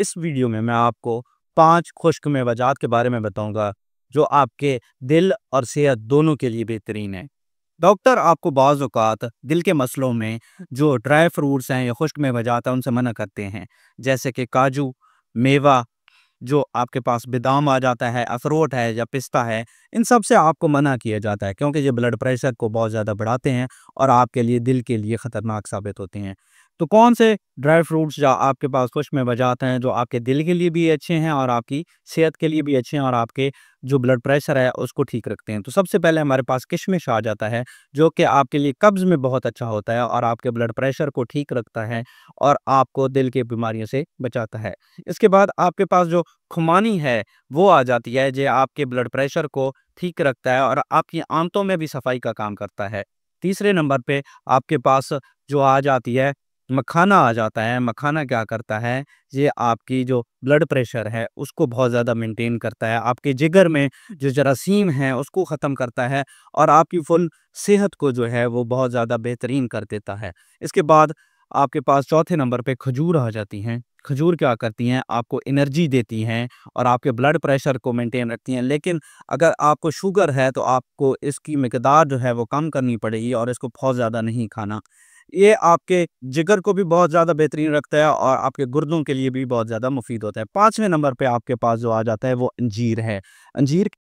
इस वीडियो में मैं आपको 5 खुश्क मेवाजात के बारे में बताऊंगा जो आपके दिल और सेहत दोनों के लिए बेहतरीन है। डॉक्टर आपको बाज़ औक़ात दिल के मसलों में जो ड्राई फ्रूट्स हैं या खुश्क मेवाजात हैं उनसे मना करते हैं, जैसे कि काजू, मेवा, जो आपके पास बादाम आ जाता है, अखरोट है या पिस्ता है, इन सब से आपको मना किया जाता है क्योंकि ये ब्लड प्रेशर को बहुत ज़्यादा बढ़ाते हैं और आपके लिए दिल के लिए ख़तरनाक साबित होते हैं। तो कौन से ड्राई फ्रूट्स जो आपके पास खुश्क मेवाजात हैं जो आपके दिल के लिए भी अच्छे हैं और आपकी सेहत के लिए भी अच्छे हैं और आपके जो ब्लड प्रेशर है उसको ठीक रखते हैं। तो सबसे पहले हमारे पास किशमिश आ जाता है जो कि आपके लिए कब्ज़ में बहुत अच्छा होता है और आपके ब्लड प्रेशर को ठीक रखता है और आपको दिल की बीमारियों से बचाता है। इसके बाद आपके पास जो खुमानी है वो आ जाती है जो आपके ब्लड प्रेशर को ठीक रखता है और आपकी आंतों में भी सफाई का काम करता है। तीसरे नंबर पे आपके पास जो आ जाती है मखाना आ जाता है। मखाना क्या करता है, ये आपकी जो ब्लड प्रेशर है उसको बहुत ज़्यादा मेंटेन करता है, आपके जिगर में जो जरासीम हैं उसको ख़त्म करता है और आपकी फुल सेहत को जो है वो बहुत ज़्यादा बेहतरीन कर देता है। इसके बाद आपके पास चौथे नंबर पे खजूर आ जाती हैं। खजूर क्या करती हैं, आपको एनर्जी देती हैं और आपके ब्लड प्रेशर को मेंटेन रखती हैं। लेकिन अगर आपको शुगर है तो आपको इसकी मिकदार जो है वो कम करनी पड़ेगी और इसको बहुत ज़्यादा नहीं खाना। ये आपके जिगर को भी बहुत ज़्यादा बेहतरीन रखता है और आपके गुर्दों के लिए भी बहुत ज़्यादा मुफीद होता है। 5वें नंबर पे आपके पास जो आ जाता है वो अंजीर है। अंजीर